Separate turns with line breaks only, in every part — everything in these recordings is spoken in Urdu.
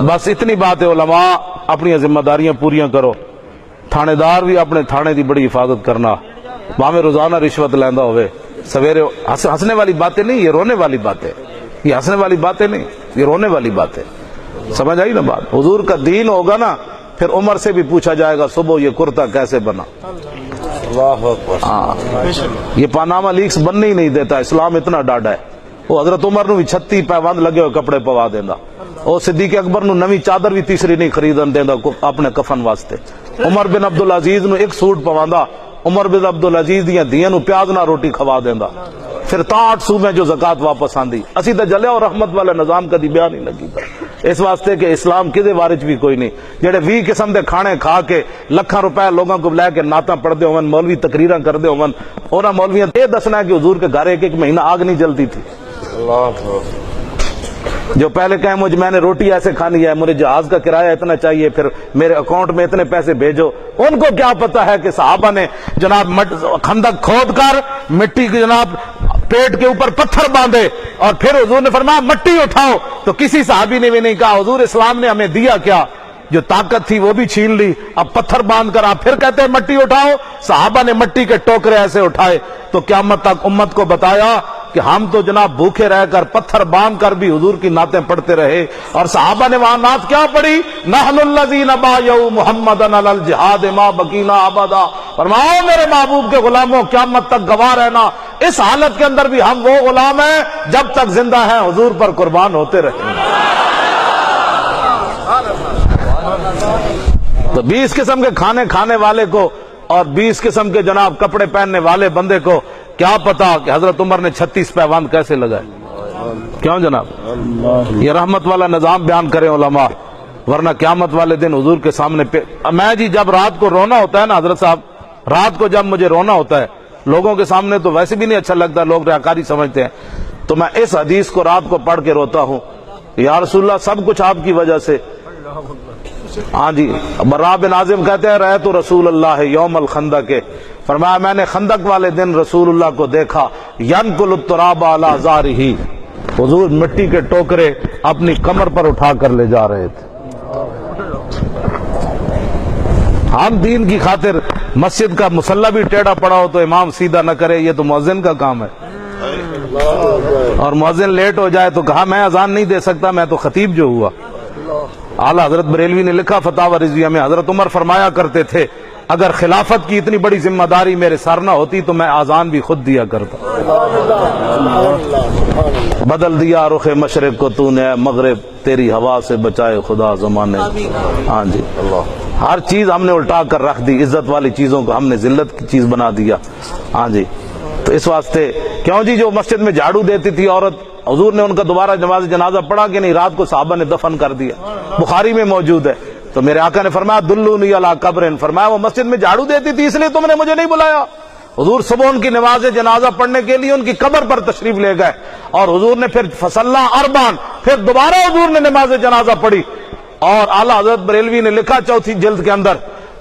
بس اتنی بات ہے علماء اپنی ذمہ داریاں پوریاں کرو. تھانے دار بھی اپنے تھانے دی بڑی حفاظت کرنا. وہاں میں روزانہ رشوت لیندہ ہوئے سویرے. ہنسنے والی باتیں نہیں، یہ رونے والی باتیں. یہ ہنسنے والی باتیں نہیں، یہ رونے والی باتیں. سمجھ آئی نا بات؟ حضور کا دین ہوگا نا پھر عمر سے بھی پوچھا جائے گا صبح یہ کرتا کیسے بنا. یہ پاناما لیکس بننے ہی نہیں دیتا. اسلام اتنا ڈاڈا ہے. وہ حضرت عمر نو بھی 36 پیوند لگے ہوئے کپڑے پوا دینا. اور صدیق اکبر نو نوی چادر بھی تیسری نہیں خریدن دینا اپنے کفن واسطے. عمر بن عبدالعزیز نو ایک سوٹ پواندا. عمر بن عبدالعزیز دیاں دیاں نو پیاز نہ روٹی کھوا دینا. پھر 63 صوبے جو زکات واپس آندی. اسی تے جلے اور رحمت والا نظام کدی بیان نہیں لگی. اس واسطے کہ اسلام کدے وارج بھی کوئی نہیں. جڑے 20 قسم دے کھانے کھا کے لکھاں روپے لوگوں کو لے کے نعتاں پڑھدے ہون، مولوی تقریراں کردے ہون، انہاں مولویاں یہ دسنا ہے کہ حضور کے گھر ایک مہینہ آگ نہیں جلتی تھی. جو پہلے کہیں مجھے میں نے روٹی ایسے کھانی ہے، مجھے جہاز کا کرایہ اتنا چاہیے، پھر میرے اکاؤنٹ میں اتنے پیسے بھیجو. ان کو کیا پتا ہے کہ صحابہ نے جناب خندق کھود کر مٹی کے جناب پیٹ کے اوپر پتھر باندھے اور پھر حضور نے فرمایا مٹی اٹھاؤ. تو کسی صحابی نے بھی نہیں کہا حضور اسلام نے ہمیں دیا کیا؟ جو طاقت تھی وہ بھی چھین لی. اب پتھر باندھ کر آپ پھر کہتے ہیں مٹی اٹھاؤ. صحابہ نے مٹی کے ٹوکرے ایسے اٹھائے. تو قیامت تک امت کو بتایا کہ ہم تو جناب بھوکے رہ کر پتھر باندھ کر بھی حضور کی نعتیں پڑھتے رہے. اور صحابہ نے وہاں نعت کیا پڑھی؟ نحن الذین بایعوا محمدا علی الجہاد ما بقینا ابدا. فرماؤ میرے محبوب کے غلاموں قیامت تک گواہ رہنا اس حالت کے اندر بھی ہم وہ غلام ہیں جب تک زندہ ہیں حضور پر قربان ہوتے رہیں گے. تو 20 قسم کے کھانے کھانے والے کو اور 20 قسم کے جناب کپڑے پہننے والے بندے کو کیا پتا کہ حضرت عمر نے 36 پیوند کیسے لگائے. کیوں جناب؟ یہ رحمت والا نظام بیان کریں علماء، ورنہ قیامت والے دن حضور کے سامنے میں جی جب رات کو رونا ہوتا ہے نا حضرت صاحب، رات کو جب مجھے رونا ہوتا ہے لوگوں کے سامنے تو ویسے بھی نہیں اچھا لگتا، لوگ ریاکاری سمجھتے ہیں، تو میں اس حدیث کو رات کو پڑھ کے روتا ہوں. یا رسول اللہ سب کچھ آپ کی وجہ سے. ہاں جی براء بن عازم کہتے ہیں رأیت رسول اللہ یوم الخندق، فرمایا میں نے خندق والے دن رسول اللہ کو دیکھا ینقل التراب علی ظہرہ، حضور مٹی کے ٹوکرے اپنی کمر پر اٹھا کر لے جا رہے تھے. ہم دین کی خاطر مسجد کا مصلی بھی ٹیڑھا پڑا ہو تو امام سیدھا نہ کرے، یہ تو مؤذن کا کام ہے. اور مؤذن لیٹ ہو جائے تو کہا میں اذان نہیں دے سکتا، میں تو خطیب جو ہوا. اعلیٰ حضرت بریلوی نے لکھا فتاوی رضویہ میں حضرت عمر فرمایا کرتے تھے اگر خلافت کی اتنی بڑی ذمہ داری میرے سر نہ ہوتی تو میں اذان بھی خود دیا کرتا. بدل دیا رخ مشرق کو تو نے مغرب، تیری ہوا سے بچائے خدا زمانے. ہاں جی ہر چیز ہم نے الٹا کر رکھ دی، عزت والی چیزوں کو ہم نے ذلت کی چیز بنا دیا. ہاں جی تو اس واسطے کیوں جی جو مسجد میں جھاڑو دیتی تھی عورت، حضور نے ان کا دوبارہ نماز جنازہ پڑھا کہ نہیں؟ رات کو صحابہ نے دفن کر دیا، بخاری میں موجود ہے. تو میرے آقا نے فرمایا دلونی علی قبر، فرمایا وہ مسجد میں جھاڑو دیتی تھی اس لیے تم نے مجھے نہیں بلایا. حضور صبح ان کی نماز جنازہ پڑھنے کے لیے ان کی قبر پر تشریف لے گئے اور حضور نے پھر فصلہ اربان، پھر دوبارہ حضور نے نماز جنازہ پڑھی. اور اعلیٰ حضرت بریلوی نے لکھا 4 جلد کے اندر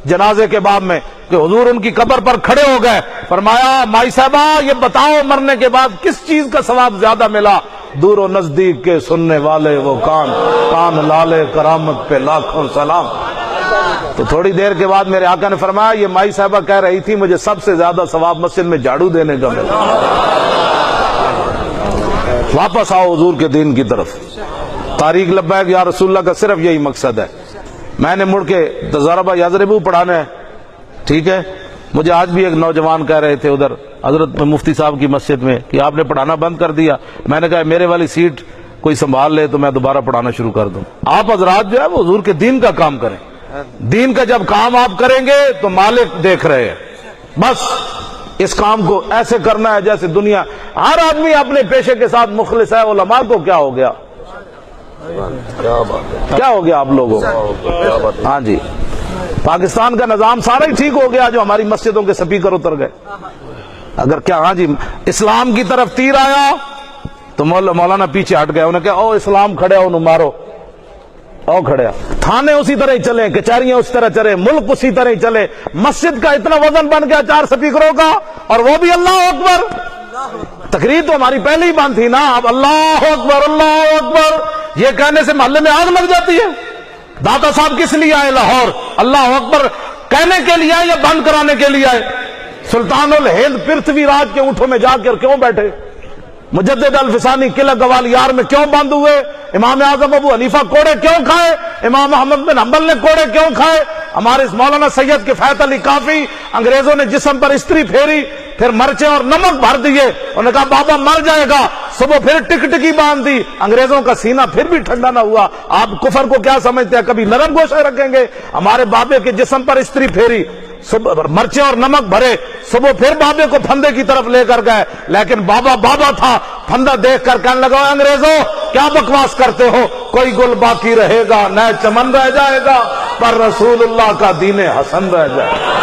جنازے کے باب میں کہ حضور ان کی قبر پر کھڑے ہو گئے، فرمایا مائی صاحبہ یہ بتاؤ مرنے کے بعد کس چیز کا ثواب زیادہ ملا؟ دور و نزدیک کے سننے والے وہ کان لالے کرامت پہ لاکھوں سلام. تو تھوڑی دیر کے بعد میرے آقا نے فرمایا یہ مائی صاحبہ کہہ رہی تھی مجھے سب سے زیادہ ثواب مسجد میں جھاڑو دینے کا ملا. واپس آؤ حضور کے دین کی طرف. تاریخ لبیک یا رسول اللہ کا صرف یہی مقصد ہے. میں نے مڑ کے تضربہ یضربو پڑھانا ہے، ٹھیک ہے. مجھے آج بھی ایک نوجوان کہہ رہے تھے ادھر حضرت مفتی صاحب کی مسجد میں کہ آپ نے پڑھانا بند کر دیا. میں نے کہا میرے والی سیٹ کوئی سنبھال لے تو میں دوبارہ پڑھانا شروع کر دوں. آپ حضرات جو ہے وہ حضور کے دین کا کام کریں. دین کا جب کام آپ کریں گے تو مالک دیکھ رہے ہیں. بس اس کام کو ایسے کرنا ہے جیسے دنیا ہر آدمی اپنے پیشے کے ساتھ مخلص ہے. علماء کو کیا ہو گیا؟ کیا ہو گیا آپ لوگوں کو؟ ہاں جی پاکستان کا نظام سارا ہی ٹھیک ہو گیا جو ہماری مسجدوں کے سپیکر اتر گئے. اگر کیا ہاں جی اسلام کی طرف تیر آیا تو مولانا پیچھے ہٹ گئے، انہیں کہا او اسلام کھڑے انہوں مارو، او کھڑے. تھانے اسی طرح ہی چلے، کچہریاں اس طرح چلے، ملک اسی طرح ہی چلے. مسجد کا اتنا وزن بن گیا 4 سپیکروں کا اور وہ بھی اللہ اکبر. تقریر تو ہماری پہلے ہی بند تھی نا، اب اللہ اکبر اللہ اکبر. یہ کہنے سے محلے میں آگ لگ جاتی ہے؟ داتا صاحب کس لیے آئے لاہور؟ اللہ اکبر کہنے کے لیے آئے یا بند کرانے کے لیے آئے؟ سلطان الہند پرتھوی راج کے اونٹوں میں جا کر کیوں بیٹھے؟ مجدد الفسانی قلعہ گوالیار میں کیوں بند ہوئے؟ امام اعظم ابو حنیفہ کوڑے کیوں کھائے؟ امام احمد بن حنبل نے کوڑے کیوں کھائے؟ ہمارے مولانا سید کفایت علی کافی، انگریزوں نے جسم پر استری پھیری، پھر مرچیں اور نمک بھر دیے، انہوں نے کہا بابا مر جائے گا، صبح پھر ٹکٹکی باندھ دی، انگریزوں کا سینہ پھر بھی ٹھنڈا نہ ہوا۔ آپ کفر کو کیا سمجھتے ہیں؟ کبھی نرم گوشے رکھیں گے؟ ہمارے بابے کے جسم پر استری پھیری، مرچیں اور نمک بھرے، صبح پھر بابے کو پھندے کی طرف لے کر گئے، لیکن بابا بابا تھا، پھندا دیکھ کر کہنے لگا انگریزوں کیا بکواس کرتے ہو، کوئی گل باقی رہے گا، نہ چمن رہ جائے گا، پر رسول اللہ کا دین حسن رہ جائے گا۔